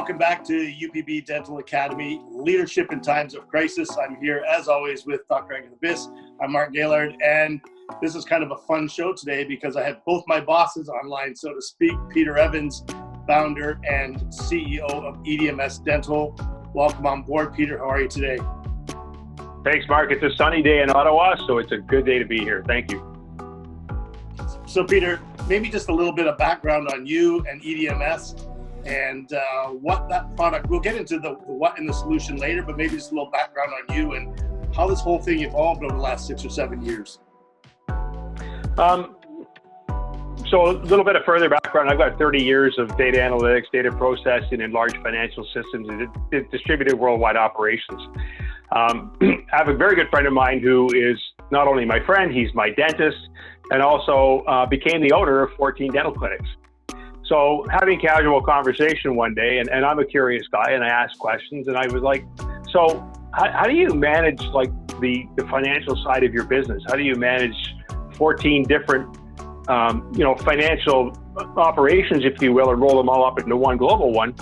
welcome back to UPB Dental Academy, Leadership in Times of Crisis. I'm here, as always, with Dr. Aggregating Numbers. I'm Mark Gaylord, and this is kind of a fun show today because I have both my bosses online, so to speak. Peter Evans, founder and CEO of EDMS Dental. Welcome on board, Peter. How are you today? Thanks, Mark. It's a sunny day in Ottawa, so it's a good day to be here. Thank you. So, Peter, maybe just a little bit of background on you and EDMS and what that product, we'll get into the what and the solution later, but maybe just a little background on you and how this whole thing evolved over the last 6 or 7 years. So a little bit of further background. I've got 30 years of data analytics, data processing in large financial systems and distributed worldwide operations. I have a very good friend of mine who is not only my friend, he's my dentist, and also became the owner of 14 dental clinics. So having casual conversation one day, and I'm a curious guy, and I ask questions, and I was like, so how do you manage like the financial side of your business? How do you manage 14 different financial operations, if you will, and roll them all up into one global one?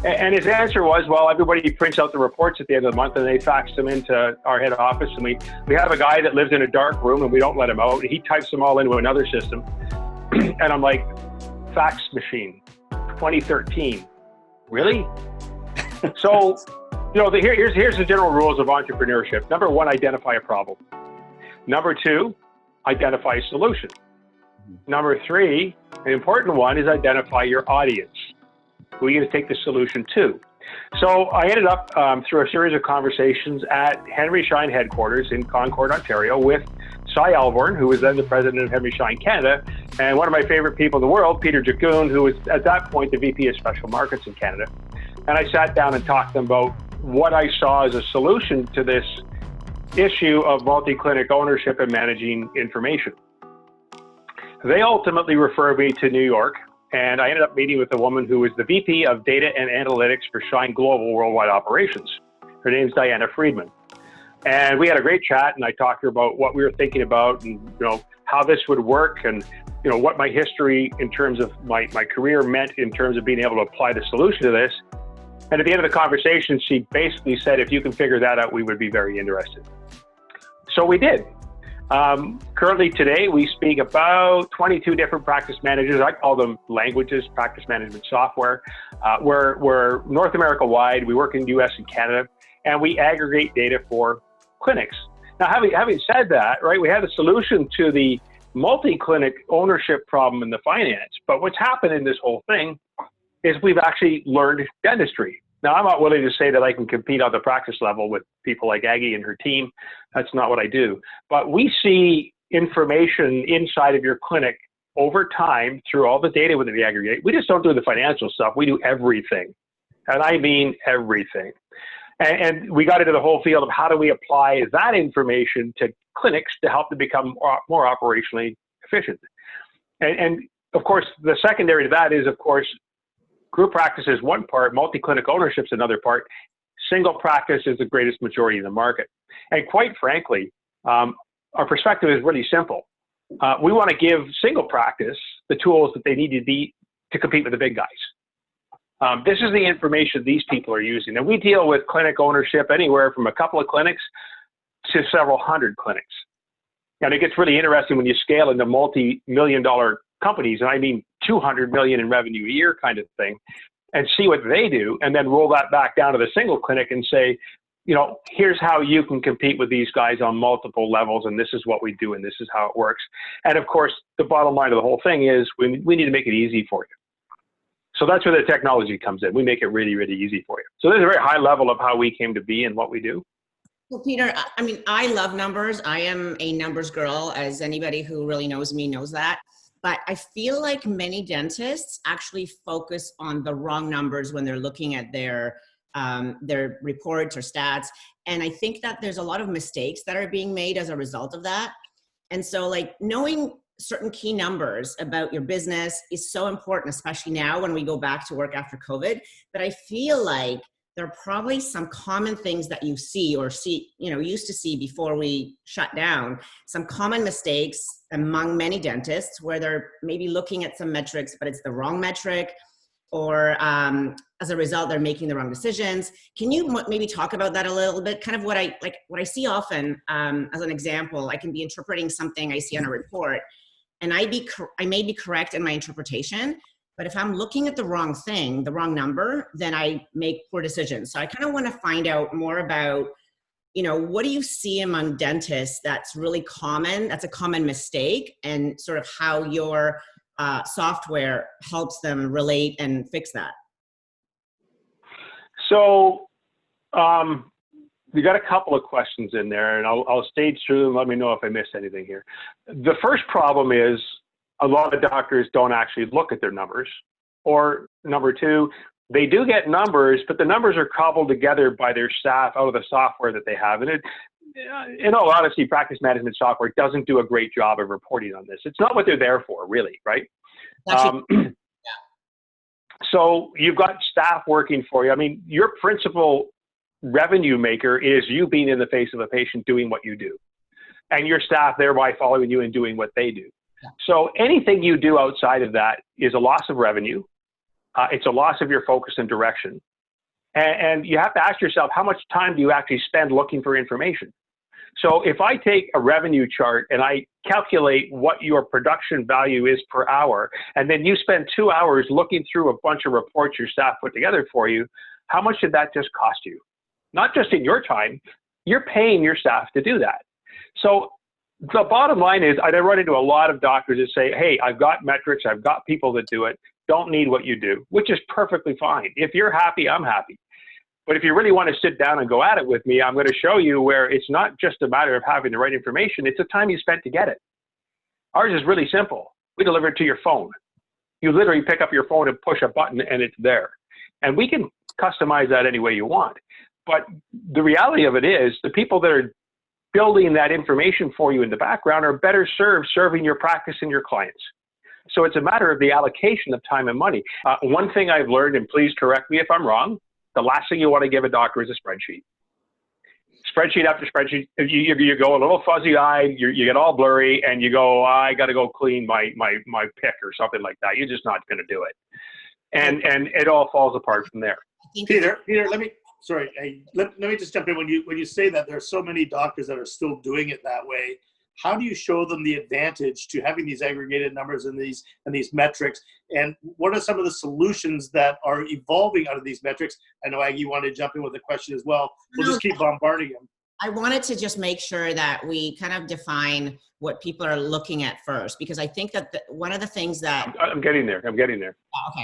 And his answer was, well, everybody prints out the reports at the end of the month and they fax them into our head office. And we have a guy that lives in a dark room and we don't let him out. He types them all into another system. And I'm like, fax machine, 2013, really? So, here's the general rules of entrepreneurship. Number one, identify a problem. Number two, identify a solution. Number three, an important one is identify your audience. Who are you going to take the solution to? So I ended up through a series of conversations at Henry Schein headquarters in Concord, Ontario, with Cy Alborn, who was then the president of Henry Schein Canada, and one of my favorite people in the world, Peter Jacoon, who was at that point the VP of Special Markets in Canada. And I sat down and talked to them about what I saw as a solution to this issue of multi-clinic ownership and managing information. They ultimately referred me to New York, and I ended up meeting with a woman who was the VP of Data and Analytics for Schein Global Worldwide Operations. Her name's Diana Friedman. And we had a great chat, and I talked to her about what we were thinking about and, how this would work and, what my history in terms of my career meant in terms of being able to apply the solution to this. And at the end of the conversation, she basically said, if you can figure that out, we would be very interested. So we did. Currently today, we speak about 22 different practice managers. I call them languages, practice management software. We're North America wide. We work in the US and Canada, and we aggregate data for clinics. Now, having said that, right, we had a solution to the multi-clinic ownership problem in the finance, but what's happened in this whole thing is we've actually learned dentistry. Now, I'm not willing to say that I can compete on the practice level with people like Aggie and her team. That's not what I do. But we see information inside of your clinic over time through all the data that we aggregate. We just don't do the financial stuff. We do everything. And I mean everything. And we got into the whole field of how do we apply that information to clinics to help them become more operationally efficient. And of course, the secondary to that is, of course, group practice is one part, multi-clinic ownership is another part. Single practice is the greatest majority in the market. And quite frankly, our perspective is really simple. We want to give single practice the tools that they need to compete with the big guys. This is the information these people are using. And we deal with clinic ownership anywhere from a couple of clinics to several hundred clinics. And it gets really interesting when you scale into multi-million-dollar companies, and I mean 200 million in revenue a year kind of thing, and see what they do, and then roll that back down to the single clinic and say, here's how you can compete with these guys on multiple levels, and this is what we do, and this is how it works. And of course, the bottom line of the whole thing is we need to make it easy for you. So that's where the technology comes in. We make it really, really easy for you. So there's a very high level of how we came to be and what we do. Well, Peter, I love numbers. I am a numbers girl, as anybody who really knows me knows that. But I feel like many dentists actually focus on the wrong numbers when they're looking at their reports or stats. And I think that there's a lot of mistakes that are being made as a result of that. And so like knowing certain key numbers about your business is so important, especially now when we go back to work after COVID. But I feel like there are probably some common things that you see or used to see before we shut down, some common mistakes among many dentists where they're maybe looking at some metrics, but it's the wrong metric, or as a result, they're making the wrong decisions. Can you maybe talk about that a little bit? Kind of what I see often, as an example, I can be interpreting something I see on a report, and I may be correct in my interpretation, but if I'm looking at the wrong thing, the wrong number, then I make poor decisions. So I kind of want to find out more about, what do you see among dentists that's really common, that's a common mistake, and sort of how your software helps them relate and fix that? So you got a couple of questions in there, and I'll stage through them. Let me know if I missed anything here. The first problem is a lot of doctors don't actually look at their numbers. Or number two, they do get numbers, but the numbers are cobbled together by their staff out of the software that they have. And in all honesty, practice management software doesn't do a great job of reporting on this. It's not what they're there for, really, right? So you've got staff working for you. I mean, your principal revenue maker is you being in the face of a patient doing what you do, and your staff thereby following you and doing what they do. So anything you do outside of that is a loss of revenue. It's a loss of your focus and direction. And you have to ask yourself, how much time do you actually spend looking for information? So if I take a revenue chart and I calculate what your production value is per hour, and then you spend 2 hours looking through a bunch of reports your staff put together for you, how much did that just cost you? Not just in your time, you're paying your staff to do that. So the bottom line is, I run into a lot of doctors that say, hey, I've got metrics, I've got people that do it, don't need what you do, which is perfectly fine. If you're happy, I'm happy. But if you really want to sit down and go at it with me, I'm going to show you where it's not just a matter of having the right information, it's the time you spent to get it. Ours is really simple. We deliver it to your phone. You literally pick up your phone and push a button and it's there. And we can customize that any way you want. But the reality of it is, the people that are building that information for you in the background are better served serving your practice and your clients. So it's a matter of the allocation of time and money. One thing I've learned, and please correct me if I'm wrong, the last thing you want to give a doctor is a spreadsheet. Spreadsheet after spreadsheet, you go a little fuzzy-eyed, you get all blurry, and you go, I got to go clean my pick or something like that. You're just not going to do it. And it all falls apart from there. Peter, let me just jump in. When you say that there are so many doctors that are still doing it that way, how do you show them the advantage to having these aggregated numbers and these metrics? And what are some of the solutions that are evolving out of these metrics? I know, Aggie, you wanted to jump in with a question as well. We'll just keep bombarding them. I wanted to just make sure that we kind of define what people are looking at first, because I think that one of the things that... I'm getting there. Oh,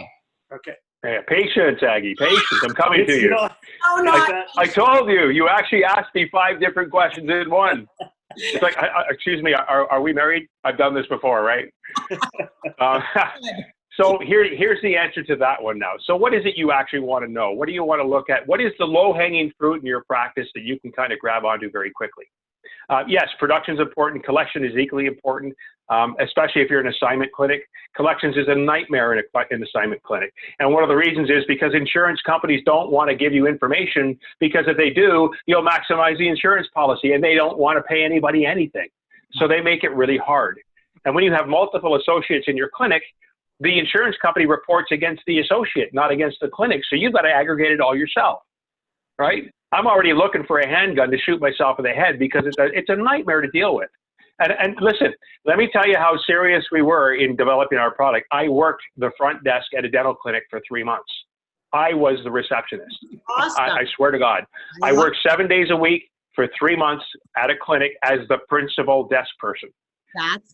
okay. Yeah, patience, Aggie, patience. I'm coming to you. Oh, no. I told you. You actually asked me 5 different questions in one. It's like, excuse me, are we married? I've done this before, right? So here's the answer to that one now. So what is it you actually want to know? What do you want to look at? What is the low-hanging fruit in your practice that you can kind of grab onto very quickly? Yes, production is important. Collection is equally important, especially if you're an assignment clinic. Collections is a nightmare in an assignment clinic. And one of the reasons is because insurance companies don't want to give you information, because if they do, you'll maximize the insurance policy, and they don't want to pay anybody anything. So they make it really hard. And when you have multiple associates in your clinic, the insurance company reports against the associate, not against the clinic. So you've got to aggregate it all yourself, right? I'm already looking for a handgun to shoot myself in the head because it's a nightmare to deal with. And listen, let me tell you how serious we were in developing our product. I worked the front desk at a dental clinic for 3 months. I was the receptionist. Awesome. I swear to God. I worked 7 days a week for 3 months at a clinic as the principal desk person.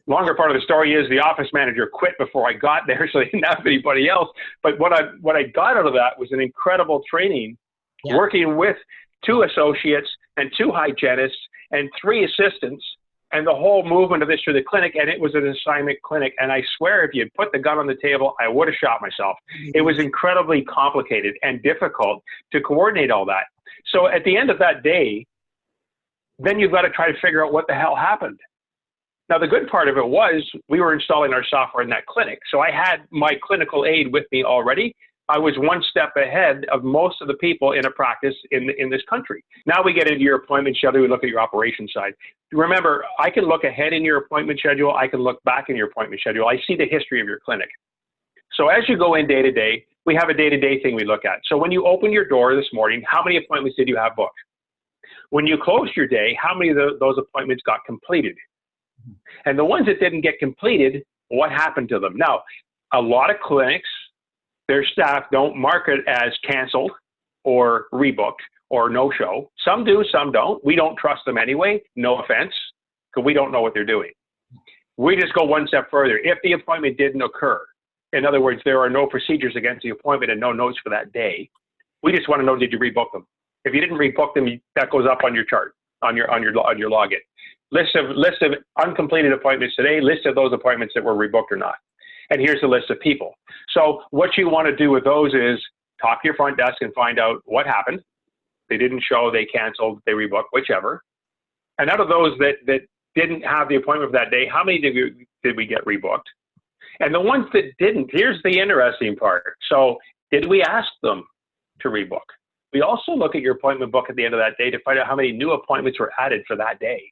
Longer part of the story is the office manager quit before I got there, so they didn't have anybody else. But what I got out of that was an incredible training, working with 2 associates and 2 hygienists and 3 assistants, and the whole movement of this through the clinic. And it was an assignment clinic. And I swear, if you put the gun on the table, I would have shot myself. It was incredibly complicated and difficult to coordinate all that. So at the end of that day, then you've got to try to figure out what the hell happened. Now, the good part of it was we were installing our software in that clinic. So I had my clinical aid with me already. I was 1 step ahead of most of the people in a practice in this country. Now we get into your appointment schedule, we look at your operation side. Remember, I can look ahead in your appointment schedule, I can look back in your appointment schedule. I see the history of your clinic. So as you go in day to day, we have a day-to-day thing we look at. So when you open your door this morning, how many appointments did you have booked? When you closed your day, how many of those appointments got completed? And the ones that didn't get completed, what happened to them? Now, a lot of clinics, their staff don't mark it as canceled or rebooked or no-show. Some do, some don't. We don't trust them anyway, no offense, because we don't know what they're doing. We just go one step further. If the appointment didn't occur, in other words, there are no procedures against the appointment and no notes for that day, we just want to know, did you rebook them? If you didn't rebook them, that goes up on your chart, on your login. List of uncompleted appointments today, list of those appointments that were rebooked or not. And here's the list of people. So what you want to do with those is talk to your front desk and find out what happened. They didn't show, they canceled, they rebooked, whichever. And out of those that didn't have the appointment for that day, how many did we get rebooked? And the ones that didn't, here's the interesting part. So did we ask them to rebook? We also look at your appointment book at the end of that day to find out how many new appointments were added for that day.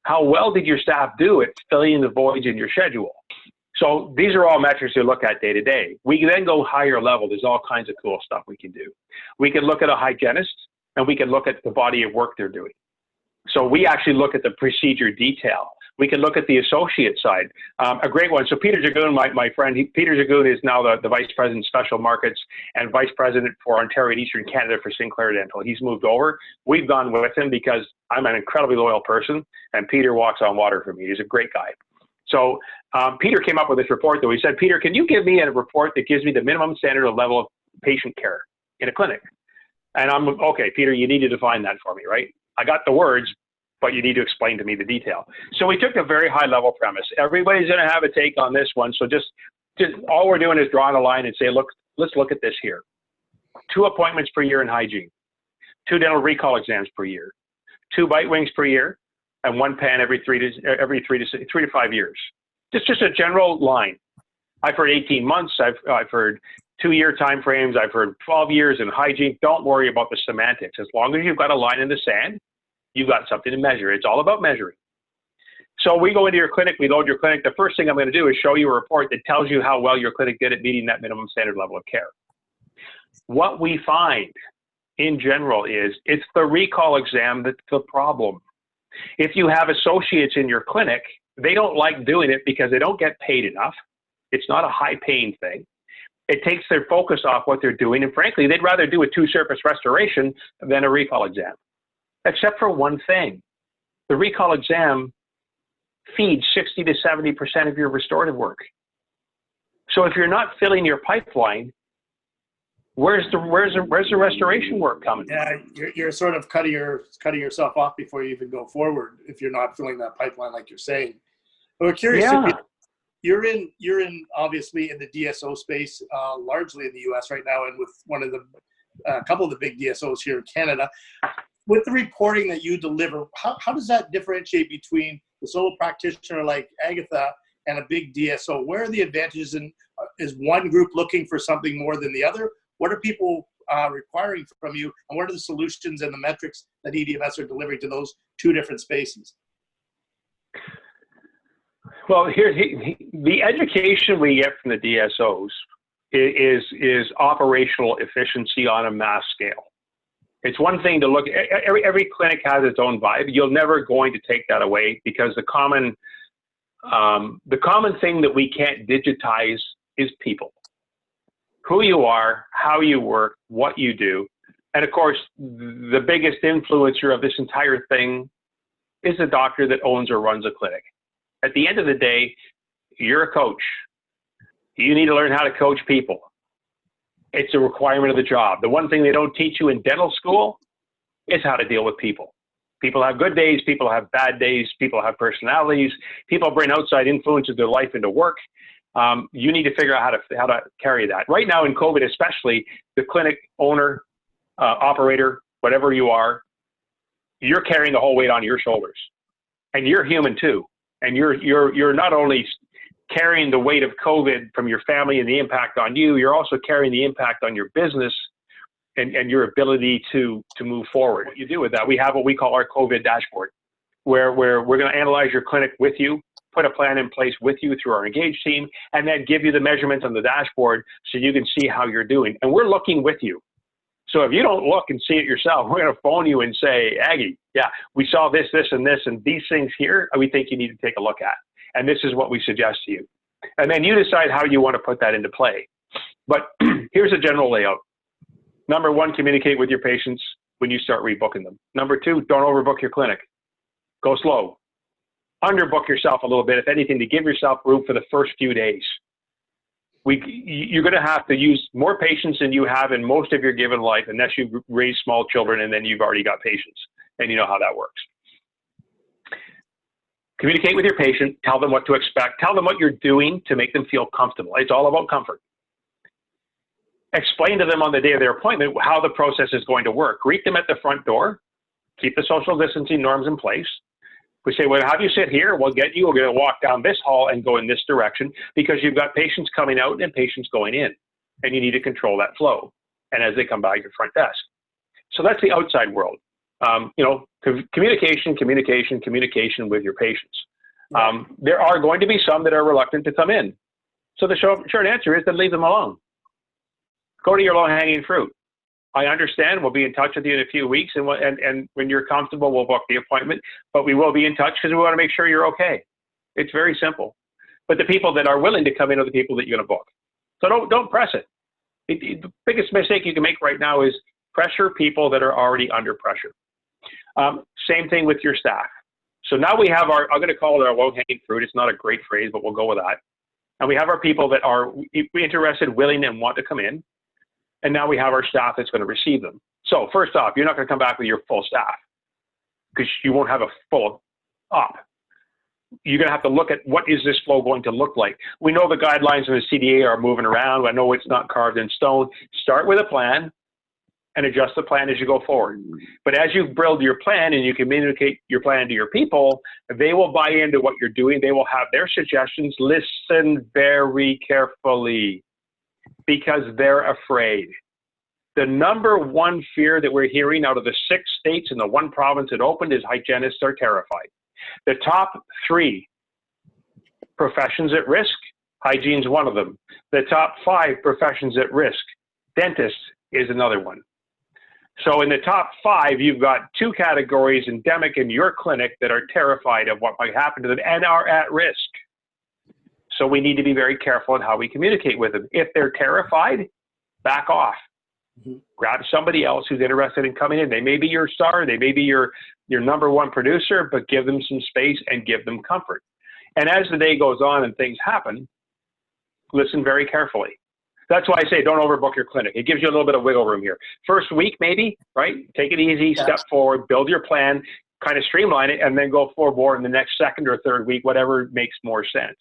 How well did your staff do at filling in the voids in your schedule? So these are all metrics you look at day to day. We can then go higher level. There's all kinds of cool stuff we can do. We can look at a hygienist and we can look at the body of work they're doing. So we actually look at the procedure detail. We can look at the associate side. A great one. So Peter Jagoon, my friend, Peter Jagoon is now the Vice President Special Markets and Vice President for Ontario and Eastern Canada for Sinclair Dental. He's moved over. We've gone with him because I'm an incredibly loyal person and Peter walks on water for me. He's a great guy. So Peter came up with this report though. He said, Peter, can you give me a report that gives me the minimum standard of level of patient care in a clinic? And I'm, okay, Peter, you need to define that for me, right? I got the words, but you need to explain to me the detail. So we took a very high level premise. Everybody's gonna have a take on this one. So just all we're doing is drawing a line and say, look, let's look at this here. 2 appointments per year in hygiene, 2 dental recall exams per year, 2 bite wings per year, and 1 pen every 3 to 5 years. Just a general line. I've heard 18 months, I've heard 2-year timeframes, I've heard 12 years in hygiene. Don't worry about the semantics. As long as you've got a line in the sand, you've got something to measure. It's all about measuring. So we go into your clinic, we load your clinic. The first thing I'm going to do is show you a report that tells you how well your clinic did at meeting that minimum standard level of care. What we find in general is it's the recall exam that's the problem. If you have associates in your clinic, they don't like doing it because they don't get paid enough. It's not a high paying thing. It takes their focus off what they're doing. And frankly, they'd rather do a 2-surface restoration than a recall exam. Except for one thing. The recall exam feeds 60 to 70% of your restorative work. So if you're not filling your pipeline, where's the restoration work coming? Yeah, you're sort of cutting yourself off before you even go forward if you're not filling that pipeline like you're saying. But we're curious. Yeah. You're in obviously in the DSO space, largely in the U.S. right now, and with one of the couple of the big DSOs here in Canada. With the reporting that you deliver, how does that differentiate between the solo practitioner like Agatha and a big DSO? Where are the advantages? And is one group looking for something more than the other? What are people requiring from you? And what are the solutions and the metrics that EDMS are delivering to those 2 different spaces? Well, the education we get from the DSOs is operational efficiency on a mass scale. It's one thing to look at, every clinic has its own vibe. You're never going to take that away because the common thing that we can't digitize is people. Who you are, how you work, what you do. And of course, the biggest influencer of this entire thing is the doctor that owns or runs a clinic. At the end of the day, you're a coach. You need to learn how to coach people. It's a requirement of the job. The one thing they don't teach you in dental school is how to deal with people. People have good days, people have bad days, people have personalities, people bring outside influences of their life into work. You need to figure out how to carry that. Right now in COVID especially, the clinic owner, operator, whatever you are, you're carrying the whole weight on your shoulders. And you're human too. And you're not only carrying the weight of COVID from your family and the impact on you, you're also carrying the impact on your business and your ability to move forward. What you do with that, we have what we call our COVID dashboard, where we're going to analyze your clinic with you, put a plan in place with you through our Engage team, and then give you the measurements on the dashboard so you can see how you're doing. And we're looking with you. So if you don't look and see it yourself, we're going to phone you and say, Aggie, yeah, we saw this, this, and this, and these things here, we think you need to take a look at. And this is what we suggest to you. And then you decide how you want to put that into play. But here's a general layout. Number one, communicate with your patients when you start rebooking them. Number two, don't overbook your clinic. Go slow. Underbook yourself a little bit, if anything, to give yourself room for the first few days. You're going to have to use more patients than you have in most of your given life, unless you raise small children and then you've already got patients, and you know how that works. Communicate with your patient, tell them what to expect, tell them what you're doing to make them feel comfortable. It's all about comfort. Explain to them on the day of their appointment how the process is going to work. Greet them at the front door, keep the social distancing norms in place. We say, well, have you sit here? We're going to walk down this hall and go in this direction, because you've got patients coming out and patients going in, and you need to control that flow. And as they come by your front desk. So that's the outside world. Communication with your patients. There are going to be some that are reluctant to come in. So the short answer is then leave them alone. Go to your low-hanging fruit. I understand. We'll be in touch with you in a few weeks, and when you're comfortable, we'll book the appointment. But we will be in touch because we want to make sure you're okay. It's very simple. But the people that are willing to come in are the people that you're going to book. So don't press it. The biggest mistake you can make right now is pressure people that are already under pressure. Same thing with your staff. So now we have I'm going to call it our low-hanging fruit. It's not a great phrase, but we'll go with that. And we have our people that are interested, willing, and want to come in. And now we have our staff that's going to receive them. So first off, you're not going to come back with your full staff, because you won't have a full up. You're going to have to look at, what is this flow going to look like? We know the guidelines in the CDA are moving around. I know it's not carved in stone. Start with a plan and adjust the plan as you go forward. But as you build your plan and you communicate your plan to your people, they will buy into what you're doing. They will have their suggestions. Listen very carefully, because they're afraid. The number one fear that we're hearing out of the 6 states and the 1 province that opened is hygienists are terrified. The top 3 professions at risk, hygiene's one of them. The top 5 professions at risk, dentist is another one. So in the top 5, you've got 2 categories endemic in your clinic that are terrified of what might happen to them and are at risk. So we need to be very careful in how we communicate with them. If they're terrified, back off. Grab somebody else who's interested in coming in. They may be your star, they may be your number 1 producer, but give them some space and give them comfort. And as the day goes on and things happen, listen very carefully. That's why I say don't overbook your clinic. It gives you a little bit of wiggle room here. First week, maybe, right? Take it easy, step forward, build your plan, kind of streamline it, and then go forward in the next 2nd or 3rd week, whatever makes more sense.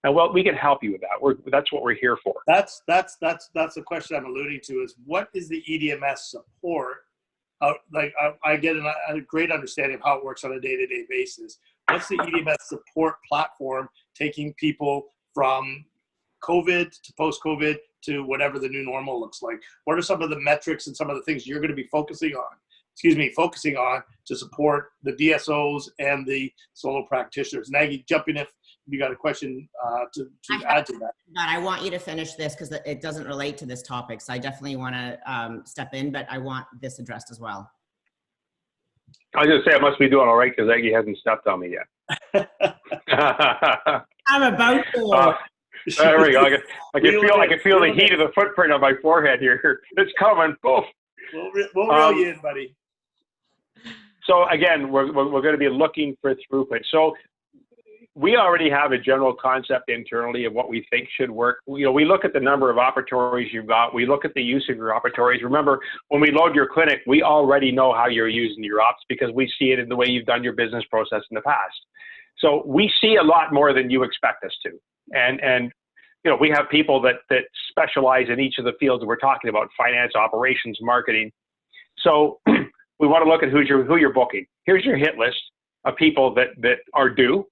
And well, we can help you with that. That's what we're here for. That's the question I'm alluding to, is what is the EDMS support? I get a great understanding of how it works on a day-to-day basis. What's the EDMS support platform taking people from COVID to post-COVID to whatever the new normal looks like? What are some of the metrics and some of the things you're going to be focusing on to support the DSOs and the solo practitioners? Maggie, jump in if you got a question to add to that. But I want you to finish this because it doesn't relate to this topic. So I definitely want to step in, but I want this addressed as well. I was going to say I must be doing all right because Aggie hasn't stepped on me yet. I'm about to. There we go. I can feel the heat of the footprint on my forehead here. It's coming. Poof. We'll reel you in, buddy. So again, we're going to be looking for throughput. So we already have a general concept internally of what we think should work. We look at the number of operatories you've got. We look at the use of your operatories. Remember, when we load your clinic, we already know how you're using your ops because we see it in the way you've done your business process in the past. So we see a lot more than you expect us to. And we have people that specialize in each of the fields that we're talking about: finance, operations, marketing. So we want to look at who you're booking. Here's your hit list of people that are due.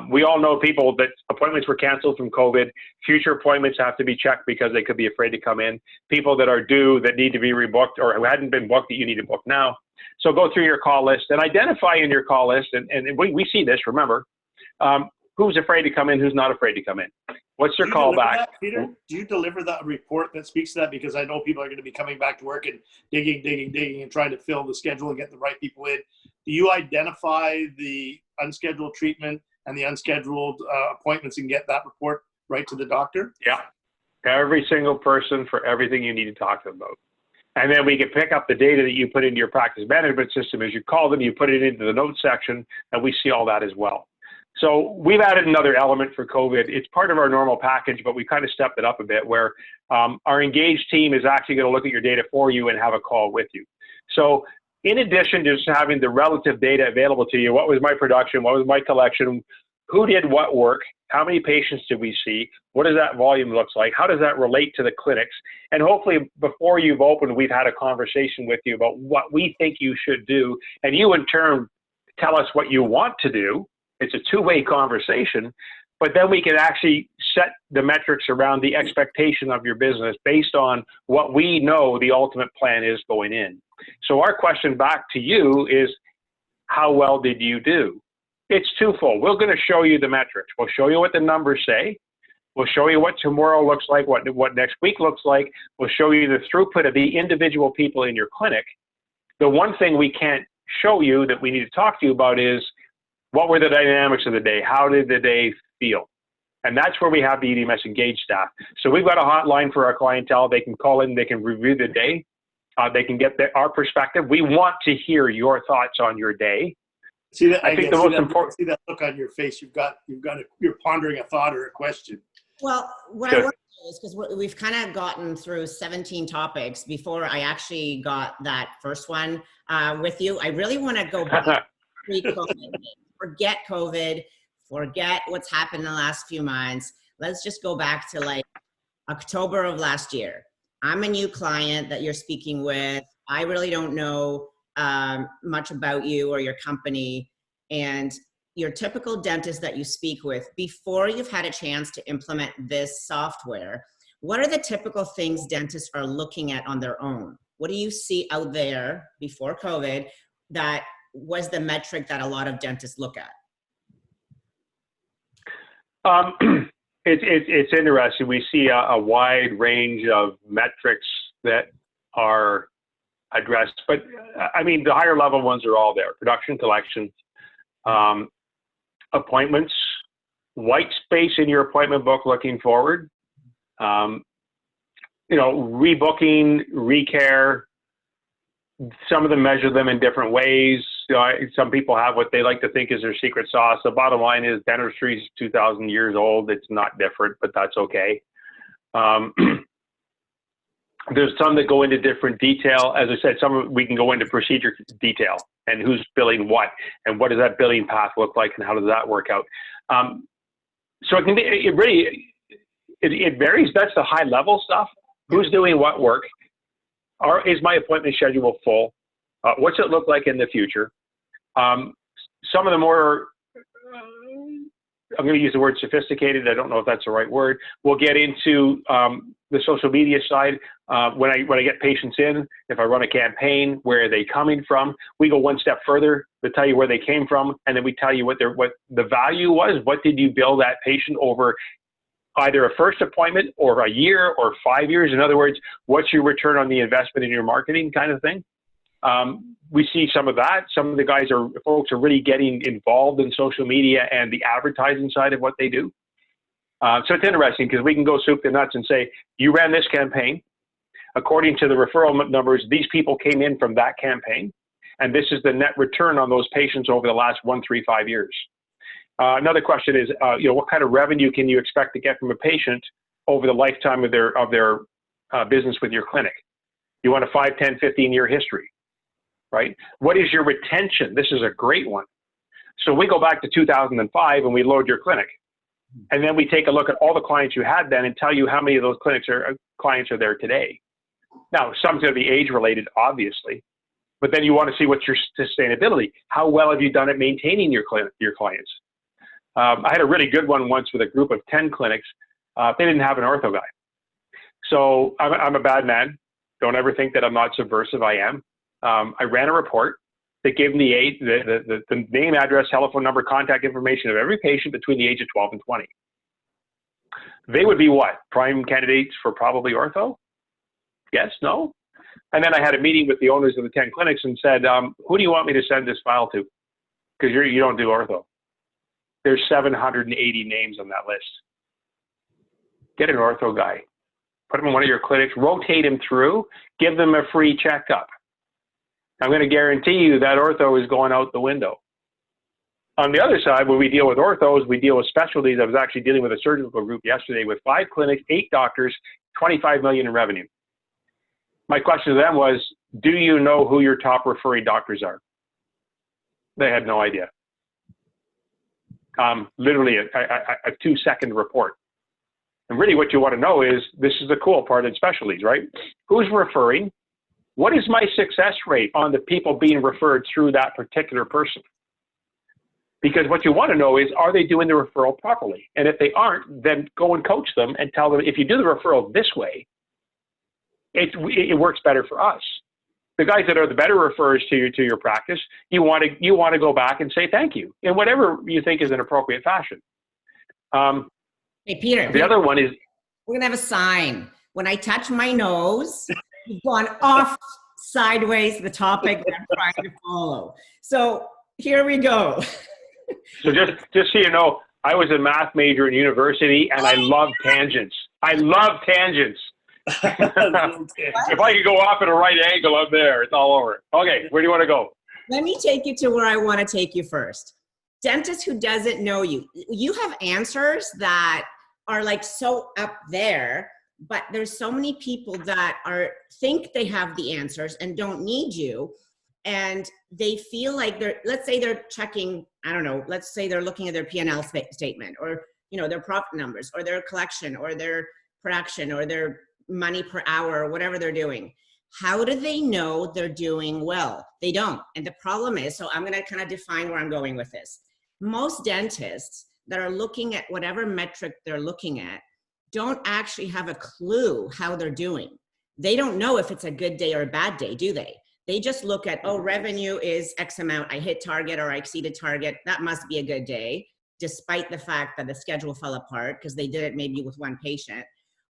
We all know people that appointments were canceled from COVID. Future appointments have to be checked because they could be afraid to come in. People that are due that need to be rebooked or who hadn't been booked that you need to book now. So go through your call list and identify in your call list, and we see this, remember, who's afraid to come in, who's not afraid to come in. What's their Do you deliver callback? that, Peter? Do you deliver that report that speaks to that? Because I know people are going to be coming back to work and digging and trying to fill the schedule and get the right people in. Do you identify the unscheduled treatment and the unscheduled appointments and get that report right to the doctor? Yeah. Every single person for everything you need to talk to them about. And then we can pick up the data that you put into your practice management system. As you call them, you put it into the notes section, and we see all that as well. So we've added another element for COVID. It's part of our normal package, but we kind of stepped it up a bit where our engaged team is actually going to look at your data for you and have a call with you. So in addition to just having the relative data available to you, what was my production, what was my collection, who did what work, how many patients did we see, what does that volume look like, how does that relate to the clinics, and hopefully before you've opened, we've had a conversation with you about what we think you should do, and you in turn tell us what you want to do. It's a two-way conversation, but then we can actually set the metrics around the expectation of your business based on what we know the ultimate plan is going in. So our question back to you is, how well did you do? It's twofold. We're going to show you the metrics. We'll show you what the numbers say. We'll show you what tomorrow looks like, what next week looks like. We'll show you the throughput of the individual people in your clinic. The one thing we can't show you that we need to talk to you about is, what were the dynamics of the day? How did the day feel? And that's where we have the EDMS engaged staff. So we've got a hotline for our clientele. They can call in, they can review the day. They can get our perspective. We want to hear your thoughts on your day. See that? I think the most important. See that look on your face. You're pondering a thought or a question. Well, what I want to do is, because we've kind of gotten through 17 topics before I actually got that first one with you. I really want to go back pre-COVID. Forget COVID, forget what's happened in the last few months. Let's just go back to like October of last year. I'm a new client that you're speaking with. I really don't know much about you or your company, and your typical dentist that you speak with, before you've had a chance to implement this software, what are the typical things dentists are looking at on their own? What do you see out there before COVID that was the metric that a lot of dentists look at? It's interesting. We see a wide range of metrics that are addressed, but I mean, the higher level ones are all there: production, collection, appointments, white space in your appointment book looking forward, rebooking, recare. Some of them measure them in different ways. Some people have what they like to think is their secret sauce. The bottom line is dentistry is 2,000 years old. It's not different, but that's okay. There's some that go into different detail. As I said, we can go into procedure detail and who's billing what, and what does that billing path look like, and how does that work out. So it can be, it varies. That's the high level stuff. Who's doing what work? Is my appointment schedule full? What's it look like in the future? Some of the more, I'm going to use the word sophisticated. I don't know if that's the right word. We'll get into the social media side. When I get patients in, if I run a campaign, where are they coming from? We go one step further to tell you where they came from, and then we tell you what the value was. What did you bill that patient over either a first appointment or a year or 5 years? In other words, what's your return on the investment in your marketing kind of thing? We see some of that. Some of the folks are really getting involved in social media and the advertising side of what they do. So it's interesting because we can go soup to nuts and say, you ran this campaign. According to the referral numbers, these people came in from that campaign, and this is the net return on those patients over the last 1, 3, 5 years. Another question is, what kind of revenue can you expect to get from a patient over the lifetime of their business with your clinic? You want a 5, 10, 15-year history, right? What is your retention? This is a great one. So we go back to 2005 and we load your clinic. And then we take a look at all the clients you had then and tell you how many of those clients are there today. Now, some's going to be age-related, obviously, but then you want to see what's your sustainability. How well have you done at maintaining your clients? I had a really good one once with a group of 10 clinics. They didn't have an ortho guy. So I'm a bad man. Don't ever think that I'm not subversive. I am. I ran a report. that gave them the name, address, telephone number, contact information of every patient between the age of 12 and 20. They would be what? Prime candidates for probably ortho? Yes, no? And then I had a meeting with the owners of the 10 clinics and said, who do you want me to send this file to? Because you don't do ortho. There's 780 names on that list. Get an ortho guy. Put him in one of your clinics, rotate him through, give them a free checkup. I'm going to guarantee you that ortho is going out the window. On the other side, when we deal with orthos, we deal with specialties. I was actually dealing with a surgical group yesterday with 5 clinics, 8 doctors, 25 million in revenue. My question to them was, do you know who your top referring doctors are? They had no idea. Literally a 2-second report. And really what you want to know is, this is the cool part in specialties, right? Who's referring? What is my success rate on the people being referred through that particular person? Because what you want to know is, are they doing the referral properly? And if they aren't, then go and coach them and tell them, if you do the referral this way, it works better for us. The guys that are the better referrers to your practice, you want to go back and say thank you in whatever you think is an appropriate fashion. Hey, Peter. The other one is, we're going to have a sign. When I touch my nose, you've gone off sideways the topic that I'm trying to follow. So here we go. So just so you know, I was a math major in university, and I love tangents. I love tangents. If I could go off at a right angle, I'm there. It's all over. Okay, where do you want to go? Let me take you to where I want to take you first. Dentist who doesn't know you. You have answers that are like so up there, but there's so many people that think they have the answers and don't need you. And they feel like let's say they're checking, I don't know, let's say they're looking at their P&L statement, or, their profit numbers, or their collection, or their production, or their money per hour, or whatever they're doing. How do they know they're doing well? They don't. And the problem is, so I'm going to kind of define where I'm going with this. Most dentists that are looking at whatever metric they're looking at don't actually have a clue how they're doing. They don't know if it's a good day or a bad day, do they? They just look at, oh, revenue is X amount. I hit target or I exceeded target. That must be a good day, despite the fact that the schedule fell apart because they did it maybe with one patient.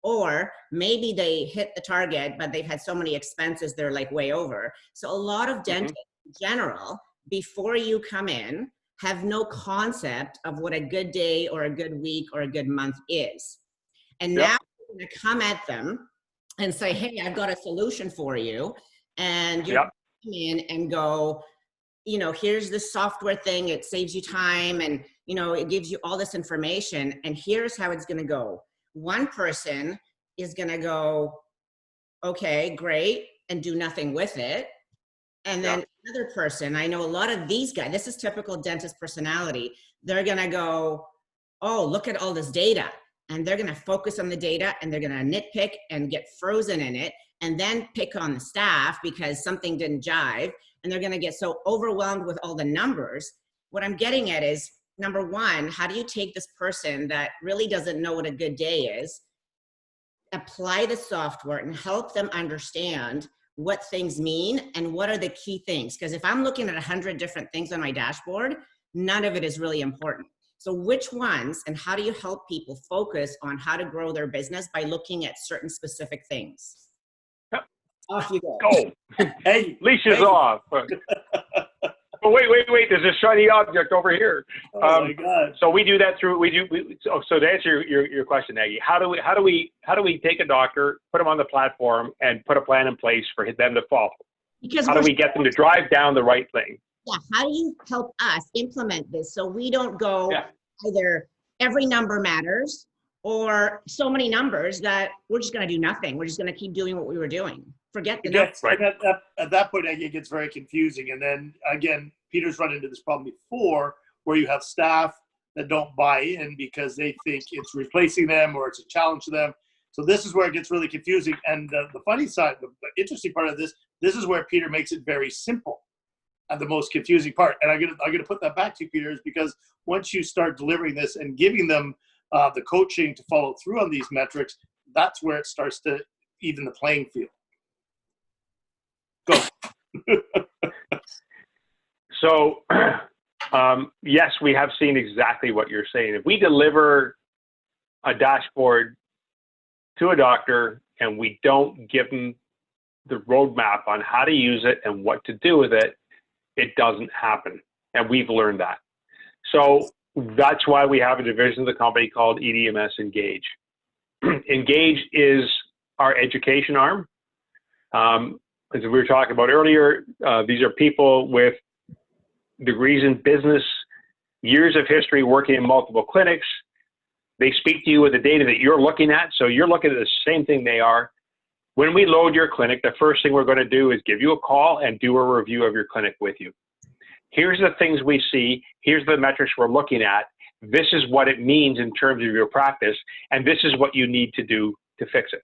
Or maybe they hit the target, but they've had so many expenses, they're like way over. So a lot of dentists in general, before you come in, have no concept of what a good day or a good week or a good month is. And now you're going to come at them and say, hey, I've got a solution for you. And you're come in and go, here's this software thing. It saves you time, and, it gives you all this information. And here's how it's going to go. One person is going to go, okay, great, and do nothing with it. And then another person, I know a lot of these guys, this is typical dentist personality. They're going to go, oh, look at all this data. And they're going to focus on the data, and they're going to nitpick and get frozen in it, and then pick on the staff because something didn't jive. And they're going to get so overwhelmed with all the numbers. What I'm getting at is, number one, how do you take this person that really doesn't know what a good day is, apply the software and help them understand what things mean and what are the key things? Because if I'm looking at 100 different things on my dashboard, none of it is really important. So which ones, and how do you help people focus on how to grow their business by looking at certain specific things? Off you go. Go. Hey, leash is off. Oh, wait, there's a shiny object over here. Oh my God. So we do that through, so to answer your question, Aggie, how do we take a doctor, put them on the platform, and put a plan in place for them to follow? Because how do we get them to drive down the right thing? Yeah, how do you help us implement this so we don't go either every number matters or so many numbers that we're just going to do nothing. We're just going to keep doing what we were doing. Forget the numbers. Right. At that point, it gets very confusing. And then again, Peter's run into this problem before, where you have staff that don't buy in because they think it's replacing them or it's a challenge to them. So this is where it gets really confusing. And the funny side, the interesting part of this is where Peter makes it very simple. And the most confusing part, and I'm gonna put that back to you, Peter, is because once you start delivering this and giving them the coaching to follow through on these metrics, that's where it starts to even the playing field. Go. So, yes, we have seen exactly what you're saying. If we deliver a dashboard to a doctor and we don't give them the roadmap on how to use it and what to do with it, it doesn't happen. And we've learned that. So that's why we have a division of the company called EDMS Engage. Engage is our education arm. As we were talking about earlier, these are people with degrees in business, years of history working in multiple clinics. They speak to you with the data that you're looking at, so you're looking at the same thing they are. When we load your clinic, the first thing we're going to do is give you a call and do a review of your clinic with you. Here's the things we see. Here's the metrics we're looking at. This is what it means in terms of your practice, and this is what you need to do to fix it.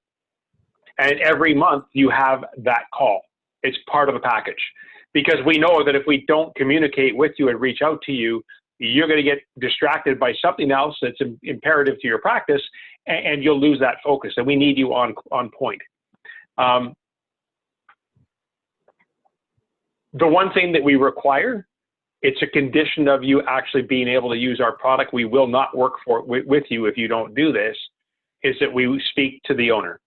And every month you have that call. It's part of the package, because we know that if we don't communicate with you and reach out to you, you're going to get distracted by something else that's imperative to your practice, and you'll lose that focus. And we need you on point. The one thing that we require, it's a condition of you actually being able to use our product. We will not work with you if you don't do this, is that we speak to the owner.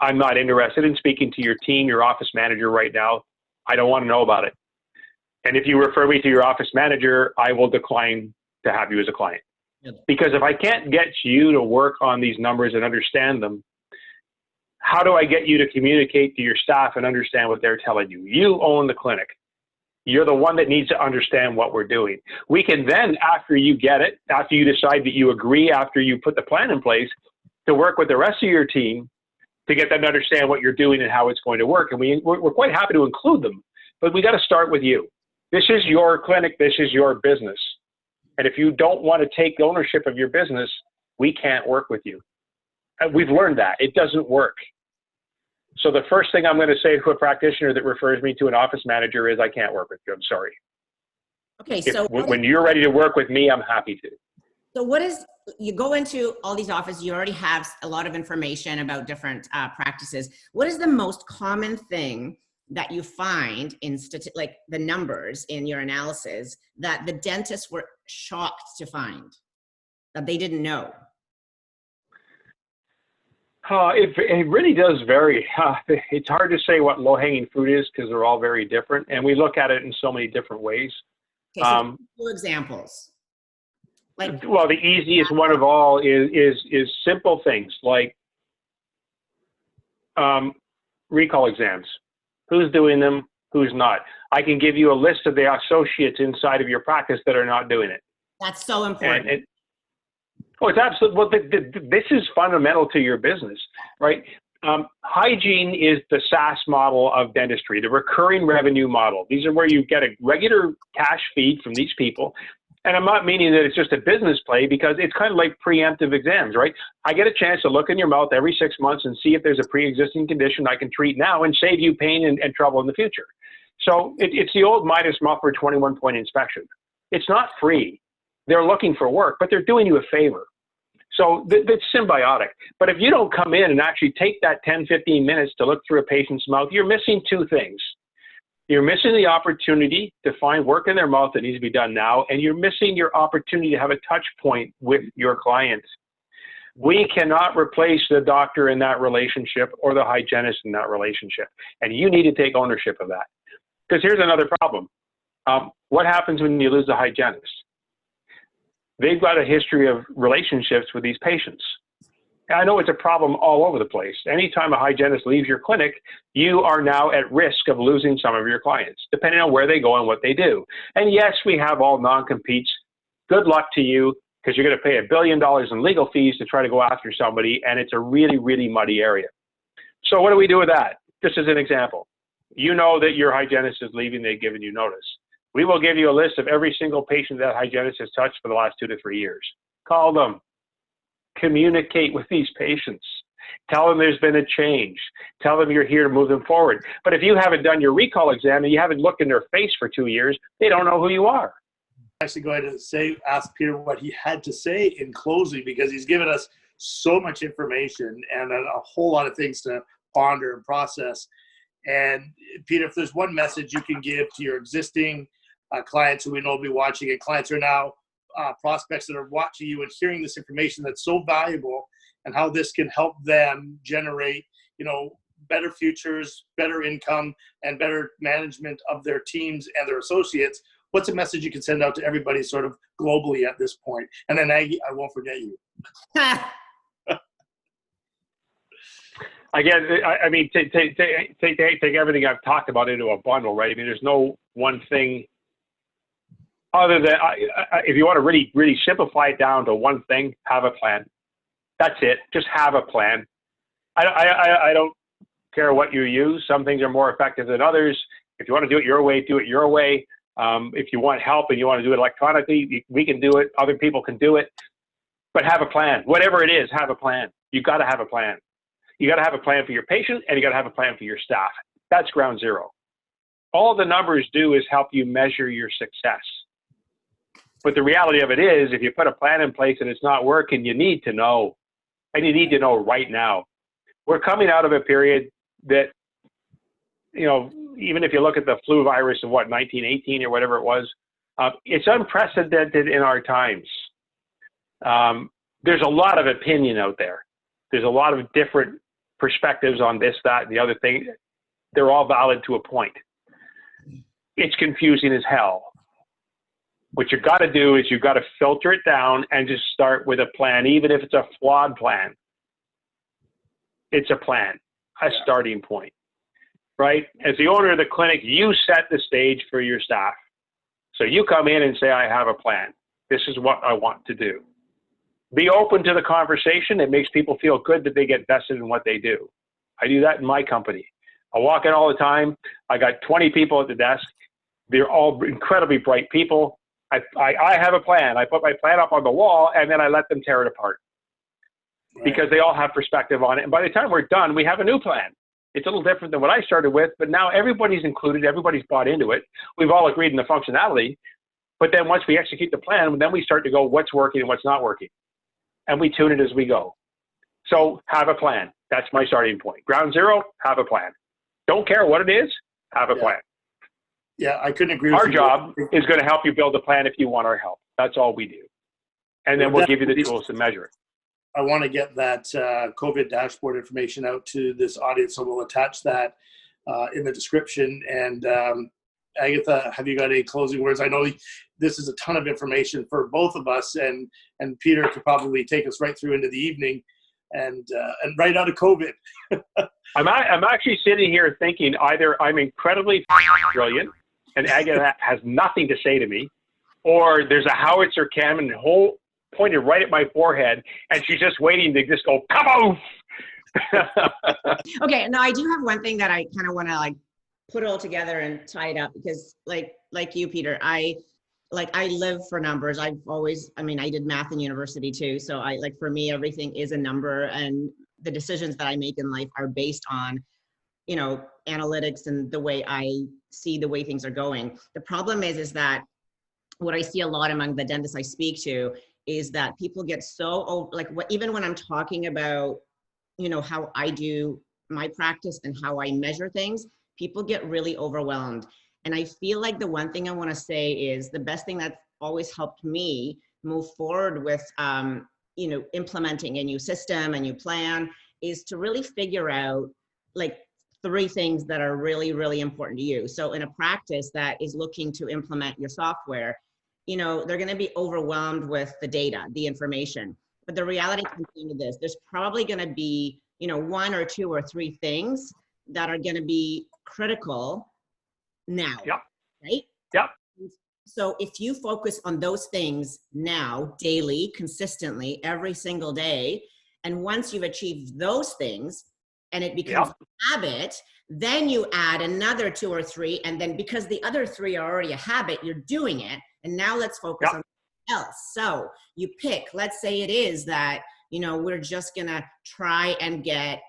I'm not interested in speaking to your team, your office manager right now. I don't want to know about it. And if you refer me to your office manager, I will decline to have you as a client. Yep. Because if I can't get you to work on these numbers and understand them, how do I get you to communicate to your staff and understand what they're telling you? You own the clinic. You're the one that needs to understand what we're doing. We can then, after you get it, after you decide that you agree, after you put the plan in place, to work with the rest of your team to get them to understand what you're doing and how it's going to work. And we're quite happy to include them, but we got to start with you. This is your clinic. This is your business. And if you don't want to take ownership of your business, we can't work with you. And we've learned that. It doesn't work. So the first thing I'm going to say to a practitioner that refers me to an office manager is, I can't work with you. I'm sorry. Okay, so when you're ready to work with me, I'm happy to. So what is, you go into all these offices, you already have a lot of information about different practices. What is the most common thing that you find in like the numbers in your analysis that the dentists were shocked to find, that they didn't know? It really does vary. It's hard to say what low-hanging fruit is because they're all very different, and we look at it in so many different ways. Okay, so two examples. Well, the easiest one of all is simple things like recall exams. Who's doing them? Who's not? I can give you a list of the associates inside of your practice that are not doing it. That's so important. It's absolutely, well, this is fundamental to your business, right? Hygiene is the SaaS model of dentistry, the recurring revenue model. These are where you get a regular cash feed from these people. And I'm not meaning that it's just a business play, because it's kind of like preemptive exams, right? I get a chance to look in your mouth every 6 months and see if there's a pre-existing condition I can treat now and save you pain and trouble in the future. So it's the old Midas Muffler 21-point inspection. It's not free. They're looking for work, but they're doing you a favor. So it's symbiotic. But if you don't come in and actually take that 10, 15 minutes to look through a patient's mouth, you're missing two things. You're missing the opportunity to find work in their mouth that needs to be done now, and you're missing your opportunity to have a touch point with your clients. We cannot replace the doctor in that relationship or the hygienist in that relationship, and you need to take ownership of that. Because here's another problem. What happens when you lose the hygienist? They've got a history of relationships with these patients. I know it's a problem all over the place. Anytime a hygienist leaves your clinic, you are now at risk of losing some of your clients, depending on where they go and what they do. And yes, we have all non-competes. Good luck to you, because you're going to pay $1 billion in legal fees to try to go after somebody, and it's a really, really muddy area. So what do we do with that? Just as an example, you know that your hygienist is leaving, they've given you notice. We will give you a list of every single patient that hygienist has touched for the last 2 to 3 years. Call them. Communicate with these patients. Tell them there's been a change. Tell them you're here to move them forward. But if you haven't done your recall exam and you haven't looked in their face for 2 years, they don't know who you are. I'm actually going to ask Peter what he had to say in closing, because he's given us so much information and a whole lot of things to ponder and process. And Peter, if there's one message you can give to your existing clients who we know will be watching, and clients are now prospects that are watching you and hearing this information that's so valuable, and how this can help them generate, better futures, better income, and better management of their teams and their associates. What's a message you can send out to everybody sort of globally at this point? And then Aggie, I won't forget you. Again, I mean, take everything I've talked about into a bundle, right? I mean, there's no one thing other than, if you want to really, really simplify it down to one thing, have a plan. That's it. Just have a plan. I don't care what you use. Some things are more effective than others. If you want to do it your way, do it your way. If you want help and you want to do it electronically, we can do it. Other people can do it. But have a plan. Whatever it is, have a plan. You've got to have a plan. You got to have a plan for your patient, and you got to have a plan for your staff. That's ground zero. All the numbers do is help you measure your success. But the reality of it is, if you put a plan in place and it's not working, you need to know. And you need to know right now. We're coming out of a period that, even if you look at the flu virus of 1918 or whatever it was, it's unprecedented in our times. There's a lot of opinion out there. There's a lot of different perspectives on this, that, and the other thing. They're all valid to a point. It's confusing as hell. What you've got to do is you've got to filter it down and just start with a plan, even if it's a flawed plan. It's a plan, a starting point, right? As the owner of the clinic, you set the stage for your staff. So you come in and say, I have a plan. This is what I want to do. Be open to the conversation. It makes people feel good that they get vested in what they do. I do that in my company. I walk in all the time. I got 20 people at the desk. They're all incredibly bright people. I have a plan. I put my plan up on the wall, and then I let them tear it apart. Right. Because they all have perspective on it. And by the time we're done, we have a new plan. It's a little different than what I started with, but now everybody's included. Everybody's bought into it. We've all agreed on the functionality. But then once we execute the plan, then we start to go, what's working and what's not working. And we tune it as we go. So have a plan. That's my starting point. Ground zero, have a plan. Don't care what it is, have a plan. Yeah, I couldn't agree with you. Our job is going to help you build a plan if you want our help. That's all we do. And then we'll give you the tools to measure it. I want to get that COVID dashboard information out to this audience, so we'll attach that in the description. And Agatha, have you got any closing words? I know this is a ton of information for both of us, and Peter could probably take us right through into the evening and right out of COVID. I'm actually sitting here thinking either I'm incredibly brilliant and Agatha has nothing to say to me, or there's a howitzer cannon pointed right at my forehead, and she's just waiting to just go kaboom. Okay, now I do have one thing that I kind of want to put it all together and tie it up, because like you, Peter, I live for numbers. I did math in university too. So for me, everything is a number, and the decisions that I make in life are based on, analytics and the way I see the way things are going. The problem is that what I see a lot among the dentists I speak to is that people get so, even when I'm talking about, how I do my practice and how I measure things, people get really overwhelmed. And I feel like the one thing I want to say is the best thing that's always helped me move forward with, implementing a new system, a new plan, is to really figure out 3 things that are really, really important to you. So in a practice that is looking to implement your software, they're going to be overwhelmed with the data, the information. But the reality comes into this, there's probably going to be, 1 or 2 or 3 things that are going to be critical now. Yep. Right? Yep. So if you focus on those things now, daily, consistently, every single day, and once you've achieved those things and it becomes a habit, then you add another 2 or 3, and then because the other 3 are already a habit, you're doing it. And now let's focus on something else. So you pick, let's say it is that, we're just going to try and get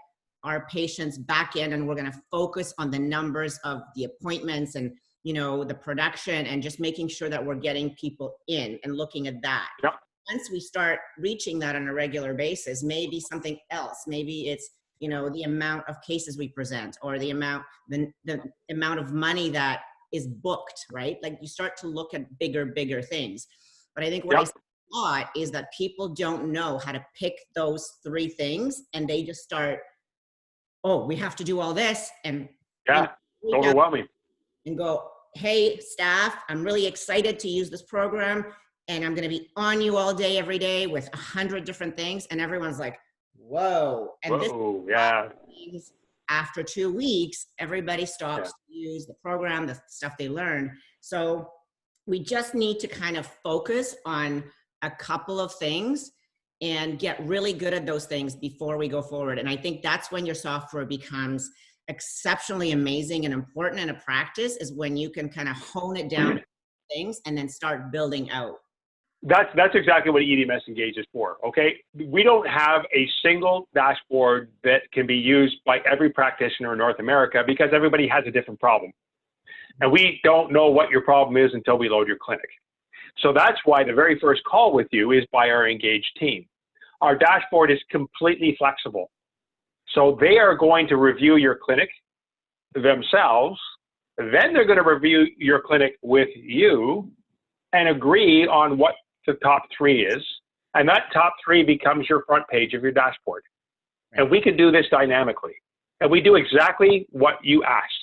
our patients back in, and we're going to focus on the numbers of the appointments and, the production, and just making sure that we're getting people in and looking at that. Yep. Once we start reaching that on a regular basis, maybe something else, maybe it's, the amount of cases we present, or the amount of money that is booked, right? Like you start to look at bigger things. But I think what I see a lot is that people don't know how to pick those 3 things, and they just start, oh, we have to do all this, and overwhelming. And go, hey, staff, I'm really excited to use this program, and I'm going to be on you all day, every day with 100 different things. And everyone's like, whoa. And this after 2 weeks, everybody stops to use the program, the stuff they learned. So we just need to kind of focus on a couple of things and get really good at those things before we go forward. And I think that's when your software becomes exceptionally amazing and important in a practice, is when you can kind of hone it down to things and then start building out. That's exactly what EDMS Engage is for, okay? We don't have a single dashboard that can be used by every practitioner in North America because everybody has a different problem. And we don't know what your problem is until we load your clinic. So that's why the very first call with you is by our Engage team. Our dashboard is completely flexible. So they are going to review your clinic themselves, then they're going to review your clinic with you and agree on what the top 3 is. And that top 3 becomes your front page of your dashboard. And we can do this dynamically. And we do exactly what you asked.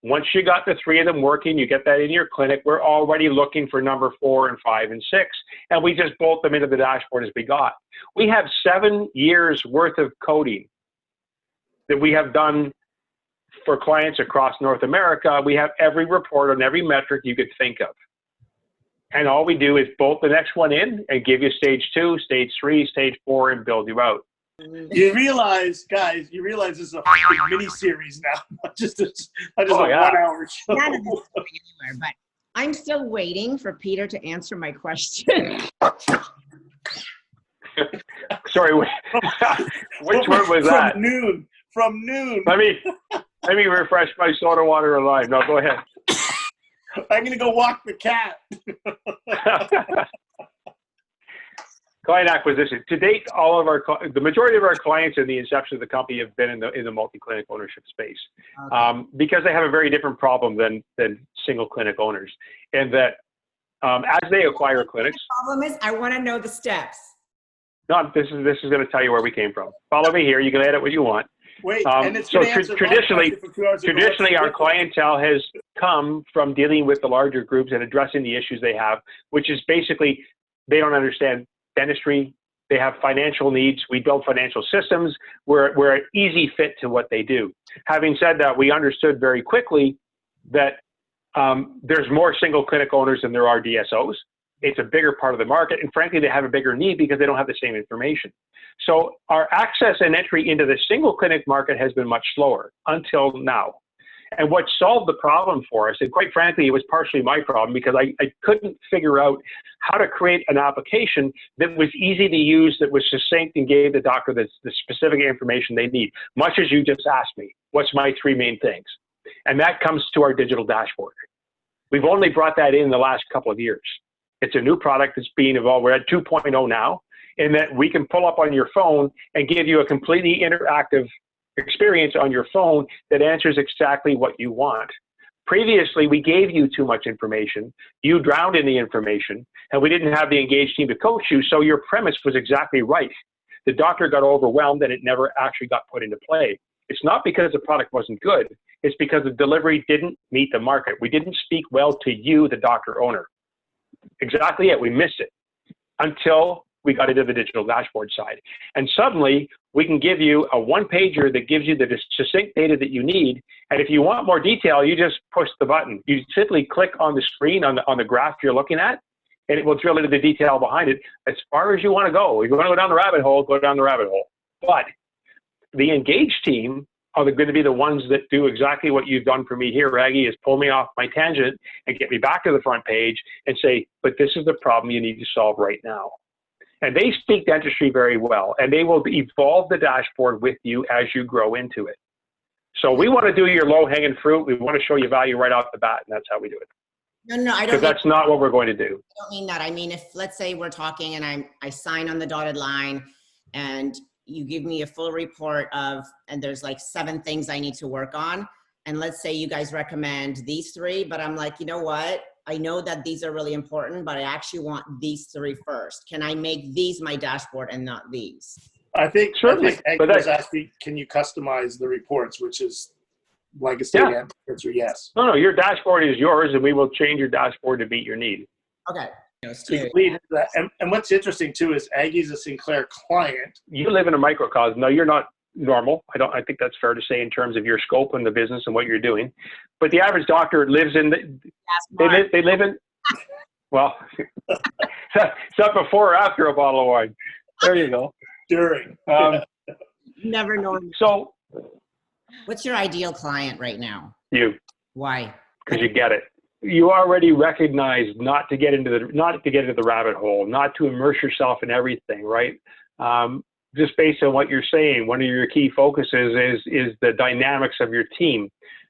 Once you got the 3 of them working, you get that in your clinic, we're already looking for number 4 and 5 and 6. And we just bolt them into the dashboard as we got. We have 7 years worth of coding that we have done for clients across North America. We have every report on every metric you could think of. And all we do is bolt the next one in and give you stage 2, stage 3, stage 4, and build you out. You realize, guys, this is a mini series now, not just a 1-hour show. None of this is going anywhere, but I'm still waiting for Peter to answer my question. Sorry, which word was that? From noon. Let me refresh my soda water and lime. No, go ahead. I'm going to go walk the cat. Client acquisition. To date, the majority of our clients in the inception of the company have been in the multi-clinic ownership space, because they have a very different problem than single clinic owners. And that as they acquire clinics, the problem is I want to know the steps. No, this is going to tell you where we came from. Follow me here. You can edit what you want. Wait, and it's so traditionally, our clientele has come from dealing with the larger groups and addressing the issues they have, which is basically they don't understand dentistry. They have financial needs. We build financial systems. We're an easy fit to what they do. Having said that, we understood very quickly that there's more single clinic owners than there are DSOs. It's a bigger part of the market, and frankly, they have a bigger need because they don't have the same information. So our access and entry into the single clinic market has been much slower until now. And what solved the problem for us, and quite frankly, it was partially my problem because I couldn't figure out how to create an application that was easy to use, that was succinct and gave the doctor the specific information they need, much as you just asked me, what's my 3 main things? And that comes to our digital dashboard. We've only brought that in the last couple of years. It's a new product that's being evolved. We're at 2.0 now, in that we can pull up on your phone and give you a completely interactive experience on your phone that answers exactly what you want. Previously, we gave you too much information. You drowned in the information, and we didn't have the engaged team to coach you, so your premise was exactly right. The doctor got overwhelmed, and it never actually got put into play. It's not because the product wasn't good. It's because the delivery didn't meet the market. We didn't speak well to you, the doctor owner. Exactly it. We missed it until we got into the digital dashboard side. And suddenly, we can give you a 1-pager that gives you the succinct data that you need. And if you want more detail, you just push the button. You simply click on the screen on the graph you're looking at, and it will drill into the detail behind it as far as you want to go. If you want to go down the rabbit hole, go down the rabbit hole. But the engaged team are going to be the ones that do exactly what you've done for me here, Raggy, is pull me off my tangent and get me back to the front page and say, but this is the problem you need to solve right now. And they speak dentistry very well, and they will evolve the dashboard with you as you grow into it. So we want to do your low-hanging fruit. We want to show you value right off the bat, and that's how we do it. No, I don't. Because that's not what we're going to do. I don't mean that. I mean, if let's say we're talking and I sign on the dotted line, and you give me a full report of, and there's like 7 things I need to work on, and let's say you guys recommend these three, but I'm like, you know what? I know that these are really important, but I actually want these three first. Can I make these my dashboard and not these? I think Certainly. Egg was asking, can you customize the reports, which is like a statement answer, yes. No, your dashboard is yours, and we will change your dashboard to meet your need. Okay. So you lead into that. And what's interesting too is Aggie's a Sinclair client. You live in a microcosm. No, you're not normal. I think that's fair to say in terms of your scope and the business and what you're doing. But the average doctor lives in they live in, well, it's not before or after a bottle of wine. There you go. During. Never know. So, what's your ideal client right now? You. Why? Because you get it. You already recognize not to get into the rabbit hole, not to immerse yourself in everything, right? Just based on what you're saying, one of your key focuses is the dynamics of your team.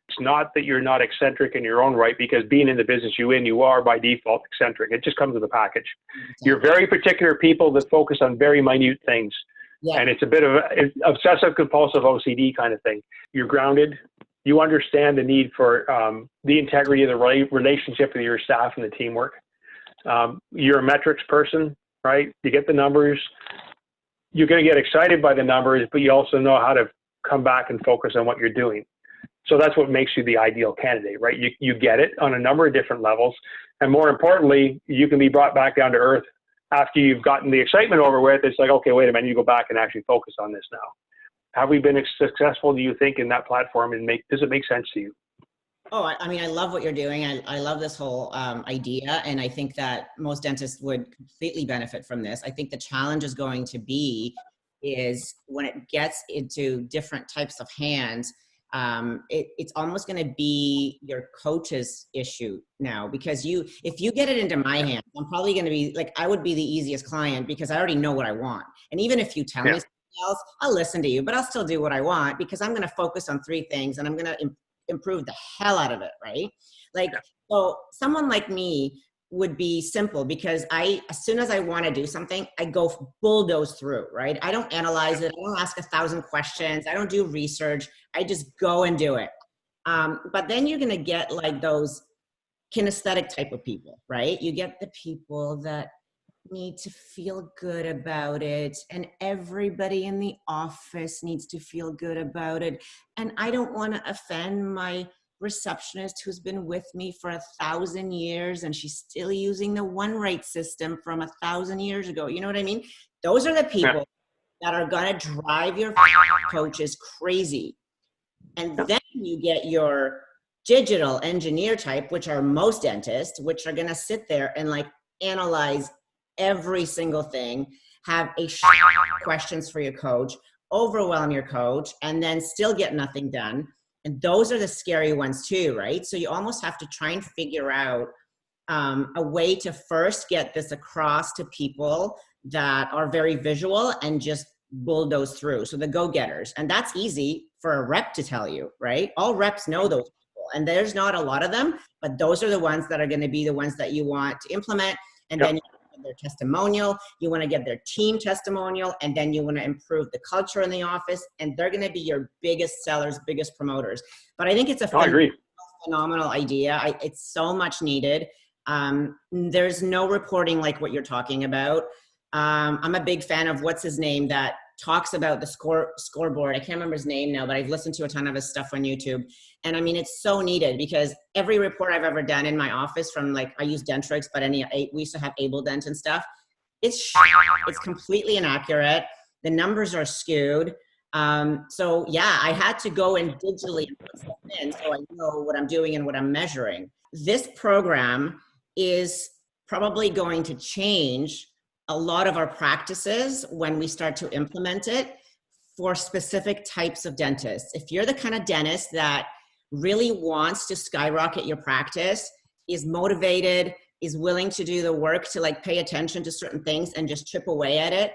It's not that you're not eccentric in your own right, because being in the business you are by default eccentric. It just comes with a package. You're very particular people that focus on very minute things. Yeah. And it's a bit of an obsessive compulsive OCD kind of thing. You're grounded. You understand the need for the integrity of the relationship with your staff and the teamwork. You're a metrics person, right? You get the numbers. You're going to get excited by the numbers, but you also know how to come back and focus on what you're doing. So that's what makes you the ideal candidate, right? You get it on a number of different levels. And more importantly, you can be brought back down to earth after you've gotten the excitement over with. It's like, okay, wait a minute, you go back and actually focus on this now. Have we been successful, do you think, in that platform, and does it make sense to you? Oh, I mean, I love what you're doing. I love this whole idea. And I think that most dentists would completely benefit from this. I think the challenge is going to be is when it gets into different types of hands, it's almost going to be your coach's issue now, because if you get it into my hands, I'm probably going to be like, I would be the easiest client because I already know what I want. And even if you tell me something else, I'll listen to you, but I'll still do what I want because I'm going to focus on three things and I'm going to improve the hell out of it. Right. Like, so someone like me would be simple because as soon as I want to do something, I go bulldoze through, right? I don't analyze it. I don't ask 1,000 questions. I don't do research. I just go and do it. But then you're going to get like those kinesthetic type of people, right? You get the people that need to feel good about it, and everybody in the office needs to feel good about it. And I don't want to offend my receptionist who's been with me for 1,000 years and she's still using the one rate system from 1,000 years ago. You know what I mean? Those are the people that are going to drive your coaches crazy. And then you get your digital engineer type, which are most dentists, which are going to sit there and like analyze every single thing, have questions for your coach, overwhelm your coach, and then still get nothing done. And those are the scary ones too, right? So you almost have to try and figure out a way to first get this across to people that are very visual and just bulldoze through. So the go-getters. And that's easy for a rep to tell you, right? All reps know those people. And there's not a lot of them, but those are the ones that are going to be the ones that you want to implement. And then their testimonial, you want to get their team testimonial, and then you want to improve the culture in the office, and they're going to be your biggest sellers, biggest promoters. But I think it's a phenomenal idea. It's so much needed. There's no reporting like what you're talking about. I'm a big fan of what's his name that talks about the scoreboard. I can't remember his name now, but I've listened to a ton of his stuff on YouTube. And I mean, it's so needed because every report I've ever done in my office from like, I use Dentrix, but we used to have Able Dent and stuff. It's completely inaccurate. The numbers are skewed. So yeah, I had to go and digitally put stuff in so I know what I'm doing and what I'm measuring. This program is probably going to change a lot of our practices when we start to implement it for specific types of dentists. If you're the kind of dentist that really wants to skyrocket your practice, is motivated, is willing to do the work to like pay attention to certain things and just chip away at it,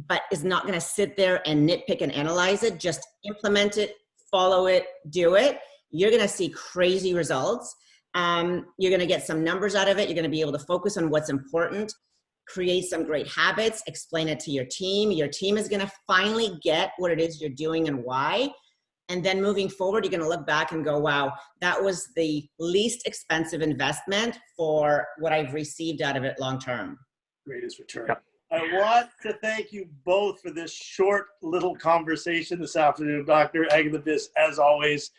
but is not going to sit there and nitpick and analyze it, just implement it, follow it, do it, you're going to see crazy results. You're going to get some numbers out of it. You're going to be able to focus on what's important, create some great habits, explain it to your team. Your team is going to finally get what it is you're doing and why. And then moving forward, you're going to look back and go, wow, that was the least expensive investment for what I've received out of it long term. Greatest return. Yep. I want to thank you both for this short little conversation this afternoon, Dr. Agabis. As always,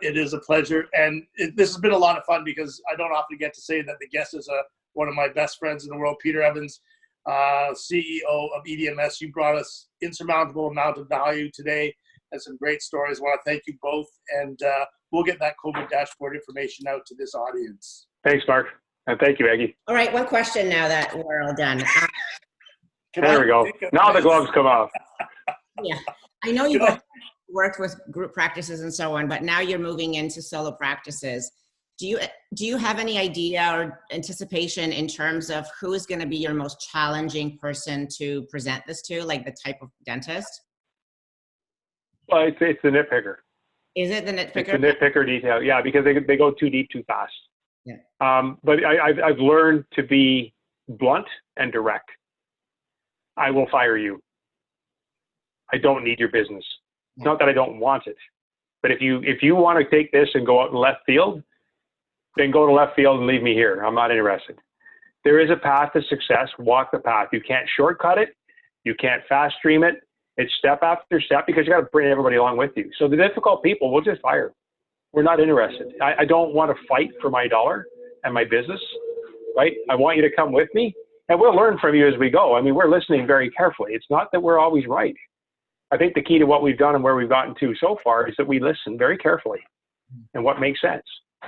it is a pleasure. And this has been a lot of fun because I don't often get to say that the guest is one of my best friends in the world, Peter Evans, CEO of EDMS. You brought us insurmountable amount of value today and some great stories. I want to thank you both. And we'll get that COVID dashboard information out to this audience. Thanks, Mark. And thank you, Aggie. All right, one question now that we're all done. There we go. Now the gloves come off. Yeah, I know you've worked with group practices and so on, but now you're moving into solo practices. Do you have any idea or anticipation in terms of who is going to be your most challenging person to present this to, like the type of dentist? Well, it's the nitpicker. Is it the nitpicker? It's the nitpicker detail, yeah, because they go too deep too fast. Yeah. But I've learned to be blunt and direct. I will fire you. I don't need your business. It's not that I don't want it, but if you want to take this and go out in left field, then go to left field and leave me here. I'm not interested. There is a path to success. Walk the path. You can't shortcut it. You can't fast stream it. It's step after step because you got to bring everybody along with you. So the difficult people, we'll just fire. We're not interested. I don't want to fight for my dollar and my business, right? I want you to come with me. And we'll learn from you as we go. I mean, we're listening very carefully. It's not that we're always right. I think the key to what we've done and where we've gotten to so far is that we listen very carefully and what makes sense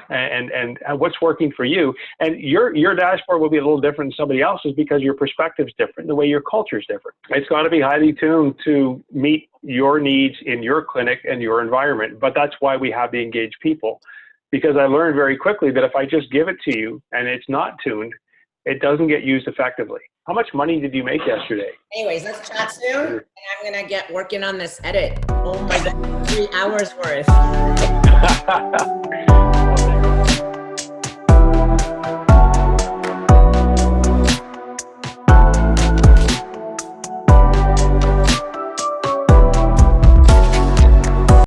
and what's working for you. And your dashboard will be a little different than somebody else's because your perspective's different, the way your culture's different. It's got to be highly tuned to meet your needs in your clinic and your environment. But that's why we have the engaged people, because I learned very quickly that if I just give it to you and it's not tuned, it doesn't get used effectively. How much money did you make yesterday? Anyways, let's chat soon. And I'm going to get working on this edit. Oh my God, 3 hours worth.